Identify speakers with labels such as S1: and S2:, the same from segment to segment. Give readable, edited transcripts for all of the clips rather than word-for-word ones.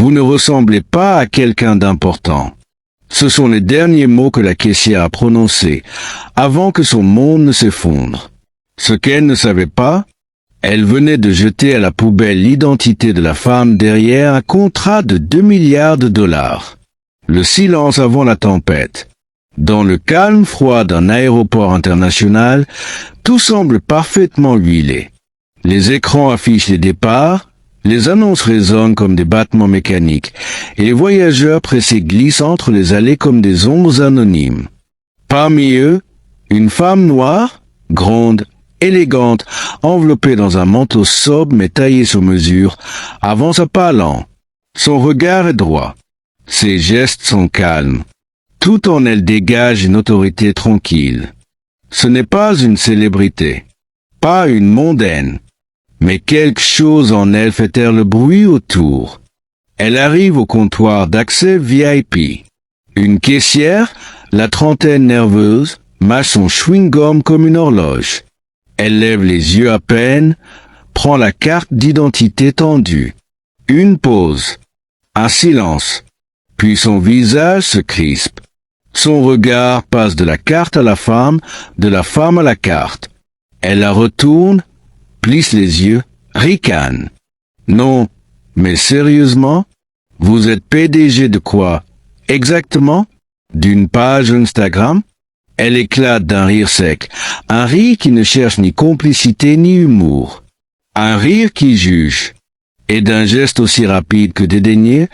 S1: Vous ne ressemblez pas à quelqu'un d'important. Ce sont les derniers mots que la caissière a prononcés avant que son monde ne s'effondre. Ce qu'elle ne savait pas, elle venait de jeter à la poubelle l'identité de la femme derrière un contrat de 2 milliards de dollars. Le silence avant la tempête. Dans le calme froid d'un aéroport international, tout semble parfaitement huilé. Les écrans affichent les départs, les annonces résonnent comme des battements mécaniques, et les voyageurs pressés glissent entre les allées comme des ombres anonymes. Parmi eux, une femme noire, gronde, élégante, enveloppée dans un manteau sobre mais taillé sur mesure, avance à pas lents. Son regard est droit. Ses gestes sont calmes. Tout en elle dégage une autorité tranquille. Ce n'est pas une célébrité, pas une mondaine, mais quelque chose en elle fait taire le bruit autour. Elle arrive au comptoir d'accès VIP. Une caissière, la trentaine nerveuse, mâche son chewing-gum comme une horloge. Elle lève les yeux à peine, prend la carte d'identité tendue. Une pause, un silence, puis son visage se crispe. Son regard passe de la carte à la femme, de la femme à la carte. Elle la retourne, plisse les yeux, ricane. Non, mais sérieusement, vous êtes PDG de quoi? Exactement? D'une page Instagram? Elle éclate d'un rire sec, un rire qui ne cherche ni complicité ni humour. Un rire qui juge. Et d'un geste aussi rapide que dédaigné,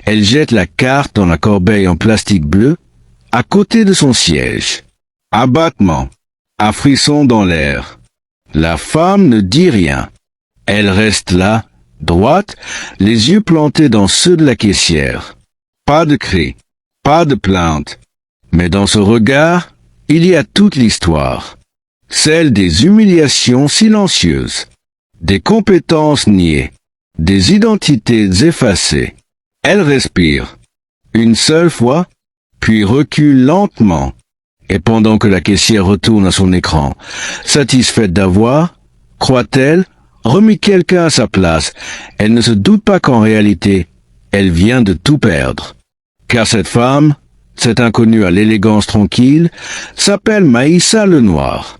S1: elle jette la carte dans la corbeille en plastique bleu, à côté de son siège. Abattement. Un frisson dans l'air. La femme ne dit rien. Elle reste là, droite, les yeux plantés dans ceux de la caissière. Pas de cri, pas de plainte. Mais dans ce regard, il y a toute l'histoire. Celle des humiliations silencieuses, des compétences niées, des identités effacées. Elle respire. Une seule fois, puis recule lentement. Et pendant que la caissière retourne à son écran, satisfaite d'avoir, croit-elle, remis quelqu'un à sa place, elle ne se doute pas qu'en réalité, elle vient de tout perdre. Car cette femme, cette inconnue à l'élégance tranquille, s'appelle Maïssa Lenoir.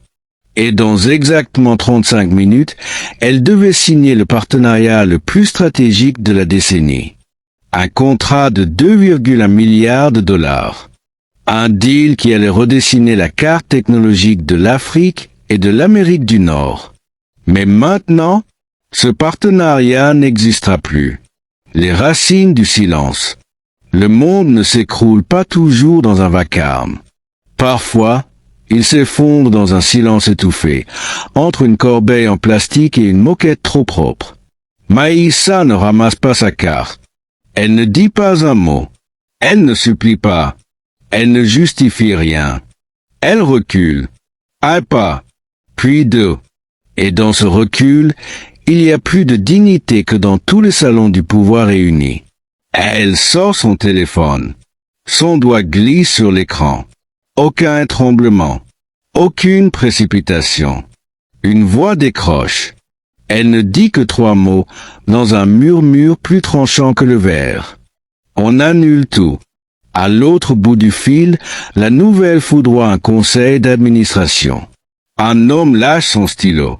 S1: Et dans exactement 35 minutes, elle devait signer le partenariat le plus stratégique de la décennie. Un contrat de 2,1 milliards de dollars. Un deal qui allait redessiner la carte technologique de l'Afrique et de l'Amérique du Nord. Mais maintenant, ce partenariat n'existera plus. Les racines du silence. Le monde ne s'écroule pas toujours dans un vacarme. Parfois, il s'effondre dans un silence étouffé, entre une corbeille en plastique et une moquette trop propre. Maïssa ne ramasse pas sa carte. Elle ne dit pas un mot. Elle ne supplie pas. Elle ne justifie rien. Elle recule. Un pas, puis deux. Et dans ce recul, il y a plus de dignité que dans tous les salons du pouvoir réunis. Elle sort son téléphone. Son doigt glisse sur l'écran. Aucun tremblement. Aucune précipitation. Une voix décroche. Elle ne dit que 3 mots, dans un murmure plus tranchant que le verre. On annule tout. À l'autre bout du fil, la nouvelle foudroie un conseil d'administration. Un homme lâche son stylo.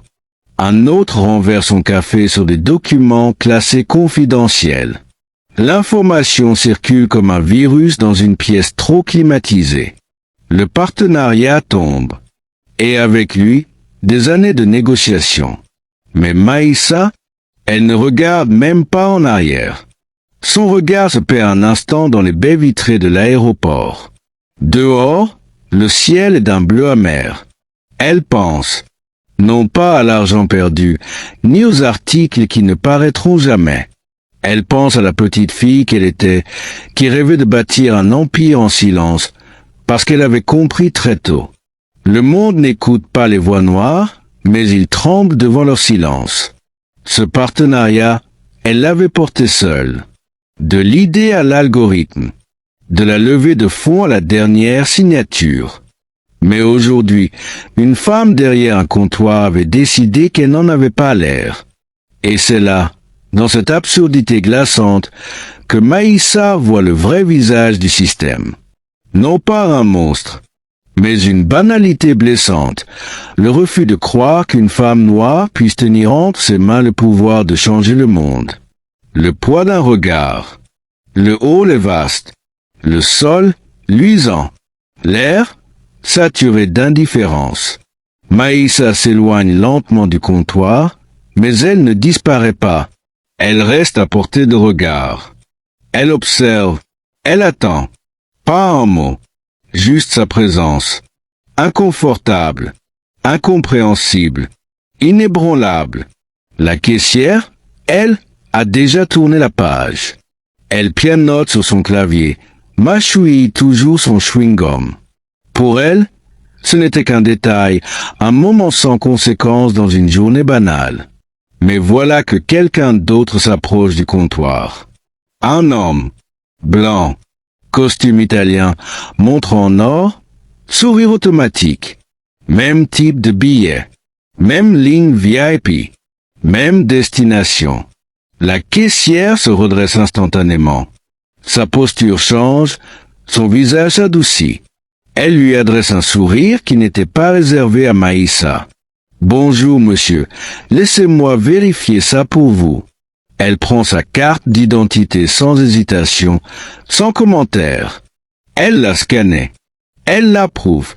S1: Un autre renverse son café sur des documents classés confidentiels. L'information circule comme un virus dans une pièce trop climatisée. Le partenariat tombe. Et avec lui, des années de négociations. Mais Maïssa, elle ne regarde même pas en arrière. Son regard se perd un instant dans les baies vitrées de l'aéroport. Dehors, le ciel est d'un bleu amer. Elle pense, non pas à l'argent perdu, ni aux articles qui ne paraîtront jamais. Elle pense à la petite fille qu'elle était, qui rêvait de bâtir un empire en silence, parce qu'elle avait compris très tôt. Le monde n'écoute pas les voix noires, mais il tremble devant leur silence. Ce partenariat, elle l'avait porté seule. De l'idée à l'algorithme, de la levée de fonds à la dernière signature. Mais aujourd'hui, une femme derrière un comptoir avait décidé qu'elle n'en avait pas l'air. Et c'est là, dans cette absurdité glaçante, que Maïssa voit le vrai visage du système. Non pas un monstre, mais une banalité blessante, le refus de croire qu'une femme noire puisse tenir entre ses mains le pouvoir de changer le monde. Le poids d'un regard. Le hall est vaste, le sol luisant, l'air saturé d'indifférence. Maïssa s'éloigne lentement du comptoir, mais elle ne disparaît pas. Elle reste à portée de regard. Elle observe, elle attend. Pas un mot, juste sa présence. Inconfortable, incompréhensible, inébranlable. La caissière, elle, a déjà tourné la page. Elle pianote sur son clavier, mâchouille toujours son chewing-gum. Pour elle, ce n'était qu'un détail, un moment sans conséquence dans une journée banale. Mais voilà que quelqu'un d'autre s'approche du comptoir. Un homme, blanc, costume italien, montre en or, sourire automatique, même type de billet, même ligne VIP, même destination. La caissière se redresse instantanément. Sa posture change, son visage s'adoucit. Elle lui adresse un sourire qui n'était pas réservé à Maïssa. « Bonjour, monsieur. Laissez-moi vérifier ça pour vous. » Elle prend sa carte d'identité sans hésitation, sans commentaire. Elle l'a scannée. Elle l'approuve.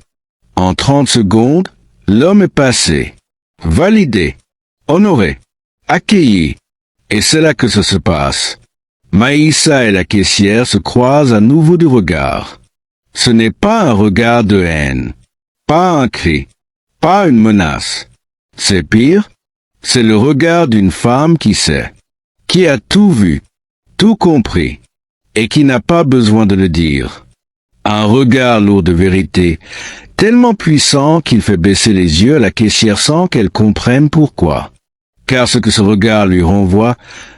S1: En 30 secondes, l'homme est passé. Validé. Honoré. Accueilli. Et c'est là que ça se passe. Maïssa et la caissière se croisent à nouveau du regard. Ce n'est pas un regard de haine, pas un cri, pas une menace. C'est pire, c'est le regard d'une femme qui sait, qui a tout vu, tout compris, et qui n'a pas besoin de le dire. Un regard lourd de vérité, tellement puissant qu'il fait baisser les yeux à la caissière sans qu'elle comprenne pourquoi. Car ce que ce regard lui renvoie,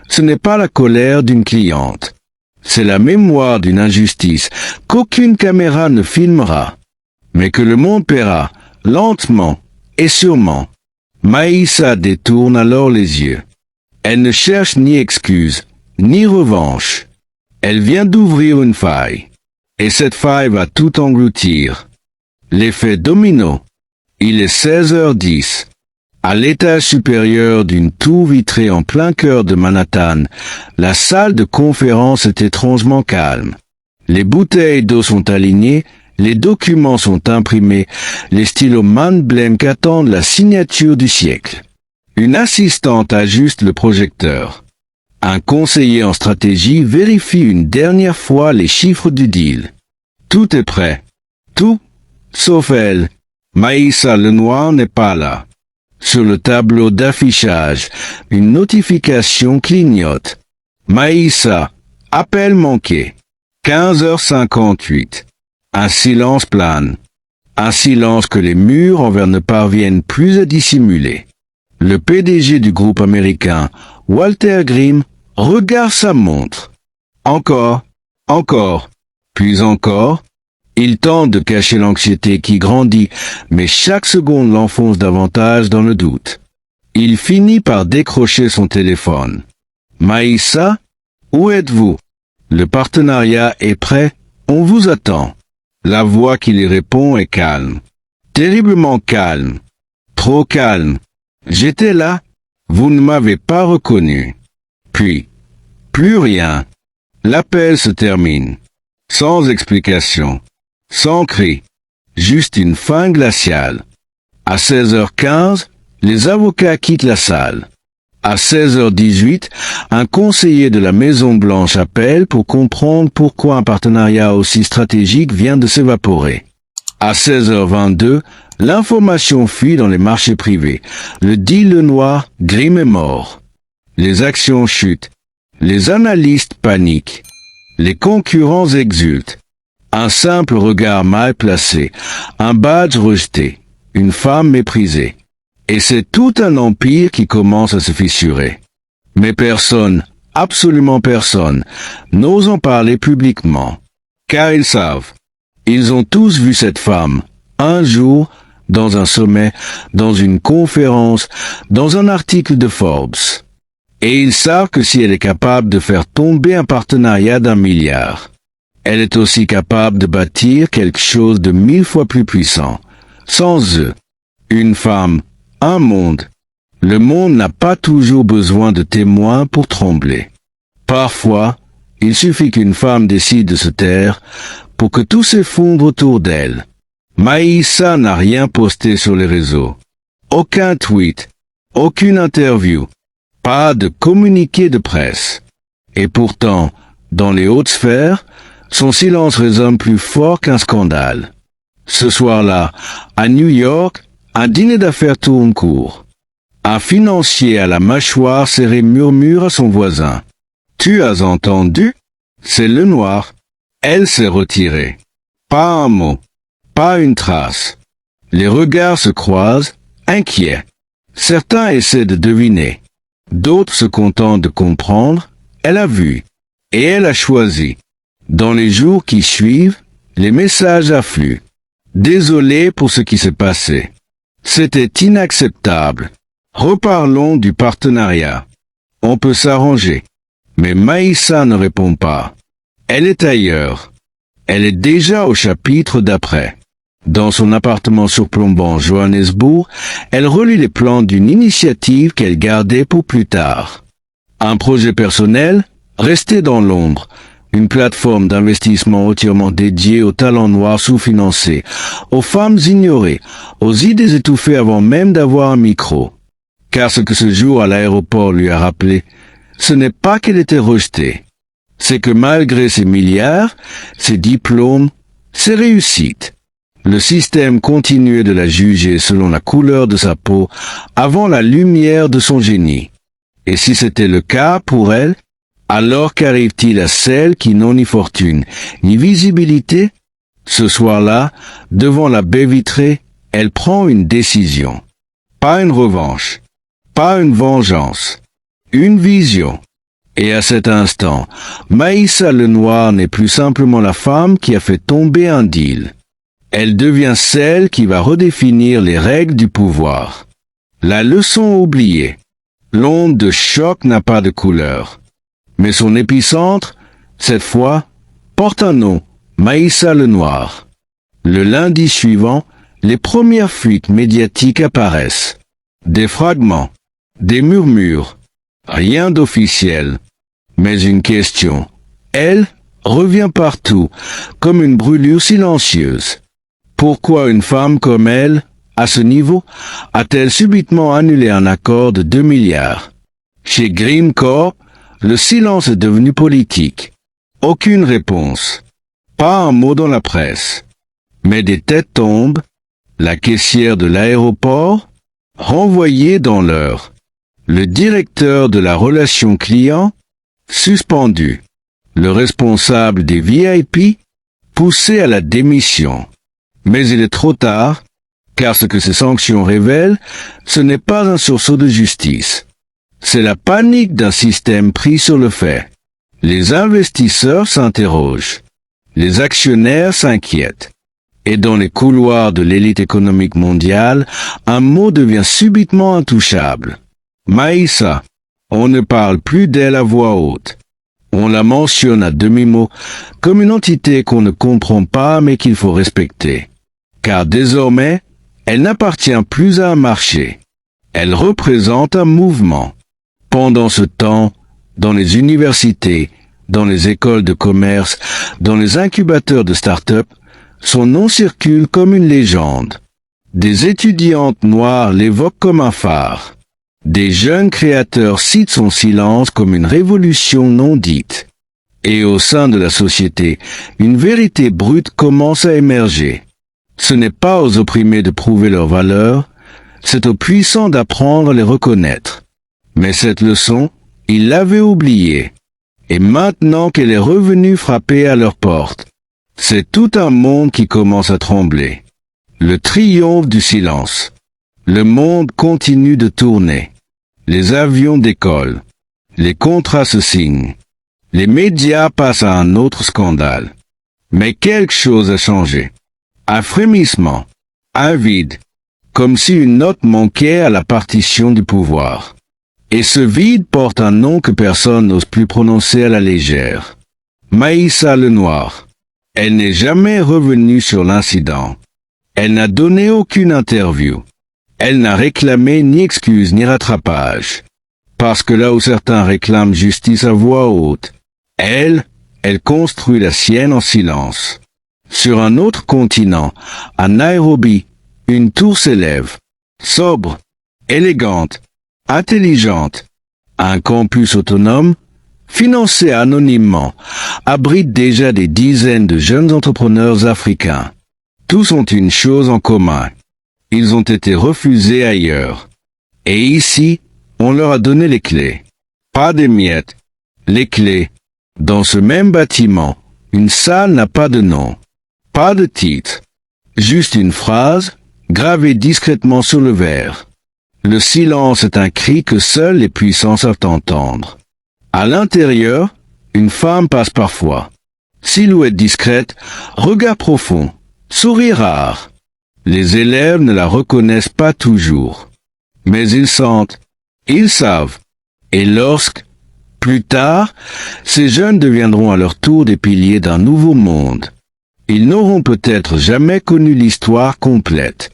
S1: ce n'est pas la colère d'une cliente. C'est la mémoire d'une injustice qu'aucune caméra ne filmera, mais que le monde paiera, lentement et sûrement. Maïssa détourne alors les yeux. Elle ne cherche ni excuse, ni revanche. Elle vient d'ouvrir une faille, et cette faille va tout engloutir. L'effet domino. Il est 16h10. À l'étage supérieur d'une tour vitrée en plein cœur de Manhattan, la salle de conférence est étrangement calme. Les bouteilles d'eau sont alignées, les documents sont imprimés, les stylos Manblank attendent la signature du siècle. Une assistante ajuste le projecteur. Un conseiller en stratégie vérifie une dernière fois les chiffres du deal. Tout est prêt. Tout, sauf elle. Maïssa Lenoir n'est pas là. Sur le tableau d'affichage, une notification clignote. Maïssa, appel manqué. 15h58. Un silence plane. Un silence que les murs en verre ne parviennent plus à dissimuler. Le PDG du groupe américain, Walter Grimm, regarde sa montre. Encore, puis encore. Il tente de cacher l'anxiété qui grandit, mais chaque seconde l'enfonce davantage dans le doute. Il finit par décrocher son téléphone. Maïssa, où êtes-vous? Le partenariat est prêt, on vous attend. La voix qui lui répond est calme. Terriblement calme. Trop calme. J'étais là, vous ne m'avez pas reconnu. Puis, plus rien. L'appel se termine. Sans explication. Sans cri, juste une fin glaciale. À 16h15, les avocats quittent la salle. À 16h18, un conseiller de la Maison-Blanche appelle pour comprendre pourquoi un partenariat aussi stratégique vient de s'évaporer. À 16h22, l'information fuit dans les marchés privés. Le deal Lenoir, Grimm est mort. Les actions chutent. Les analystes paniquent. Les concurrents exultent. Un simple regard mal placé, un badge rejeté, une femme méprisée. Et c'est tout un empire qui commence à se fissurer. Mais personne, absolument personne, n'ose en parler publiquement. Car ils savent. Ils ont tous vu cette femme, un jour, dans un sommet, dans une conférence, dans un article de Forbes. Et ils savent que si elle est capable de faire tomber un partenariat d'1 milliard, elle est aussi capable de bâtir quelque chose de 1000 fois plus puissant. Sans eux, une femme, un monde. Le monde n'a pas toujours besoin de témoins pour trembler. Parfois, il suffit qu'une femme décide de se taire pour que tout s'effondre autour d'elle. Maïssa n'a rien posté sur les réseaux. Aucun tweet, aucune interview, pas de communiqué de presse. Et pourtant, dans les hautes sphères, son silence résonne plus fort qu'un scandale. Ce soir-là, à New York, un dîner d'affaires tourne court. Un financier à la mâchoire serrée murmure à son voisin. « Tu as entendu? C'est le noir. » Elle s'est retirée. Pas un mot, pas une trace. Les regards se croisent, inquiets. Certains essaient de deviner. D'autres se contentent de comprendre. Elle a vu. Et elle a choisi. Dans les jours qui suivent, les messages affluent. Désolé pour ce qui s'est passé. C'était inacceptable. Reparlons du partenariat. On peut s'arranger. Mais Maïssa ne répond pas. Elle est ailleurs. Elle est déjà au chapitre d'après. Dans son appartement surplombant Johannesburg, elle relit les plans d'une initiative qu'elle gardait pour plus tard. Un projet personnel, resté dans l'ombre. Une plateforme d'investissement entièrement dédiée aux talents noirs sous-financés, aux femmes ignorées, aux idées étouffées avant même d'avoir un micro. Car ce que ce jour à l'aéroport lui a rappelé, ce n'est pas qu'elle était rejetée. C'est que malgré ses milliards, ses diplômes, ses réussites, le système continuait de la juger selon la couleur de sa peau avant la lumière de son génie. Et si c'était le cas pour elle, alors qu'arrive-t-il à celle qui n'ont ni fortune, ni visibilité? Ce soir-là, devant la baie vitrée, elle prend une décision. Pas une revanche, pas une vengeance, une vision. Et à cet instant, Maïssa Lenoir n'est plus simplement la femme qui a fait tomber un deal. Elle devient celle qui va redéfinir les règles du pouvoir. La leçon oubliée. L'onde de choc n'a pas de couleur. Mais son épicentre, cette fois, porte un nom, Maïssa Lenoir. Le lundi suivant, les premières fuites médiatiques apparaissent. Des fragments, des murmures, rien d'officiel. Mais une question, elle, revient partout, comme une brûlure silencieuse. Pourquoi une femme comme elle, à ce niveau, a-t-elle subitement annulé un accord de 2 milliards? Chez Green Corp, le silence est devenu politique. Aucune réponse. Pas un mot dans la presse. Mais des têtes tombent. La caissière de l'aéroport, renvoyée dans l'heure. Le directeur de la relation client, suspendu. Le responsable des VIP, poussé à la démission. Mais il est trop tard, car ce que ces sanctions révèlent, ce n'est pas un sursaut de justice. C'est la panique d'un système pris sur le fait. Les investisseurs s'interrogent. Les actionnaires s'inquiètent. Et dans les couloirs de l'élite économique mondiale, un mot devient subitement intouchable. Maïssa. On ne parle plus d'elle à voix haute. On la mentionne à demi-mot, comme une entité qu'on ne comprend pas mais qu'il faut respecter. Car désormais, elle n'appartient plus à un marché. Elle représente un mouvement. Pendant ce temps, dans les universités, dans les écoles de commerce, dans les incubateurs de start-up, son nom circule comme une légende. Des étudiantes noires l'évoquent comme un phare. Des jeunes créateurs citent son silence comme une révolution non dite. Et au sein de la société, une vérité brute commence à émerger. Ce n'est pas aux opprimés de prouver leur valeur, c'est aux puissants d'apprendre à les reconnaître. Mais cette leçon, ils l'avaient oubliée. Et maintenant qu'elle est revenue frapper à leur porte, c'est tout un monde qui commence à trembler. Le triomphe du silence. Le monde continue de tourner. Les avions décollent. Les contrats se signent. Les médias passent à un autre scandale. Mais quelque chose a changé. Un frémissement. Un vide. Comme si une note manquait à la partition du pouvoir. Et ce vide porte un nom que personne n'ose plus prononcer à la légère. Maïssa Lenoir. Elle n'est jamais revenue sur l'incident. Elle n'a donné aucune interview. Elle n'a réclamé ni excuse ni rattrapage. Parce que là où certains réclament justice à voix haute, elle construit la sienne en silence. Sur un autre continent, à Nairobi, une tour s'élève, sobre, élégante, intelligente. Un campus autonome, financé anonymement, abrite déjà des dizaines de jeunes entrepreneurs africains. Tous ont une chose en commun. Ils ont été refusés ailleurs. Et ici, on leur a donné les clés. Pas des miettes. Les clés. Dans ce même bâtiment, une salle n'a pas de nom. Pas de titre. Juste une phrase, gravée discrètement sur le verre. Le silence est un cri que seuls les puissants savent entendre. À l'intérieur, une femme passe parfois. Silhouette discrète, regard profond, sourire rare. Les élèves ne la reconnaissent pas toujours. Mais ils sentent, ils savent. Et lorsque, plus tard, ces jeunes deviendront à leur tour des piliers d'un nouveau monde. Ils n'auront peut-être jamais connu l'histoire complète.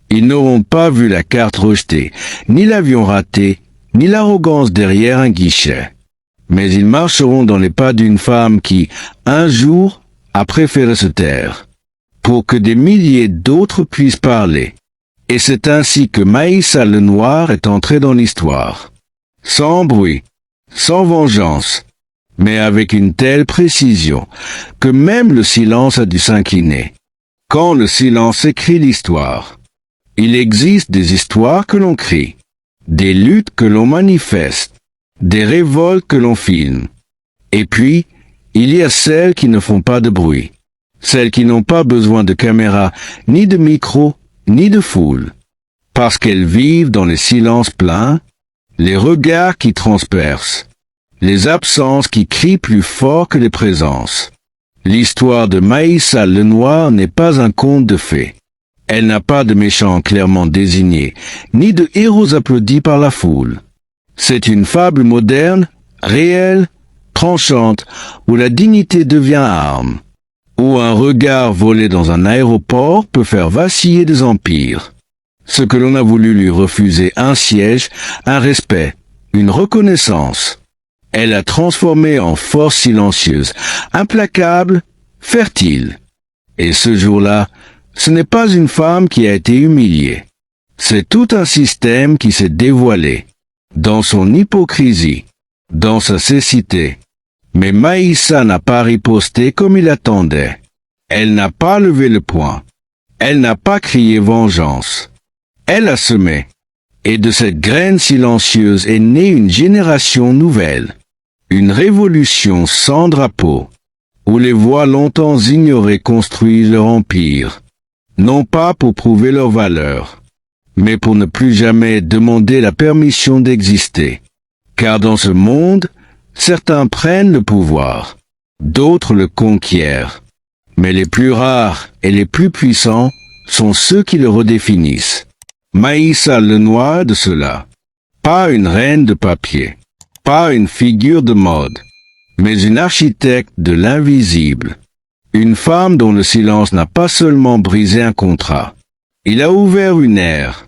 S1: Ils n'auront pas vu la carte rejetée, ni l'avion raté, ni l'arrogance derrière un guichet. Mais ils marcheront dans les pas d'une femme qui, un jour, a préféré se taire, pour que des milliers d'autres puissent parler. Et c'est ainsi que Maïssa Lenoir est entrée dans l'histoire. Sans bruit, sans vengeance, mais avec une telle précision que même le silence a dû s'incliner. Quand le silence écrit l'histoire, il existe des histoires que l'on crie, des luttes que l'on manifeste, des révoltes que l'on filme. Et puis, il y a celles qui ne font pas de bruit, celles qui n'ont pas besoin de caméra, ni de micro, ni de foule, parce qu'elles vivent dans les silences pleins, les regards qui transpercent, les absences qui crient plus fort que les présences. L'histoire de Maïssa Lenoir n'est pas un conte de fées. Elle n'a pas de méchants clairement désignés, ni de héros applaudis par la foule. C'est une fable moderne, réelle, tranchante, où la dignité devient arme, où un regard volé dans un aéroport peut faire vaciller des empires. Ce que l'on a voulu lui refuser, un siège, un respect, une reconnaissance. Elle a transformé en force silencieuse, implacable, fertile. Et ce jour-là, ce n'est pas une femme qui a été humiliée. C'est tout un système qui s'est dévoilé, dans son hypocrisie, dans sa cécité. Mais Maïssa n'a pas riposté comme il attendait. Elle n'a pas levé le poing. Elle n'a pas crié vengeance. Elle a semé. Et de cette graine silencieuse est née une génération nouvelle. Une révolution sans drapeau, où les voix longtemps ignorées construisent leur empire. Non pas pour prouver leur valeur, mais pour ne plus jamais demander la permission d'exister. Car dans ce monde, certains prennent le pouvoir, d'autres le conquièrent. Mais les plus rares et les plus puissants sont ceux qui le redéfinissent. Maïssa Lenoir de cela. Pas une reine de papier, pas une figure de mode, mais une architecte de l'invisible. Une femme dont le silence n'a pas seulement brisé un contrat, il a ouvert une ère,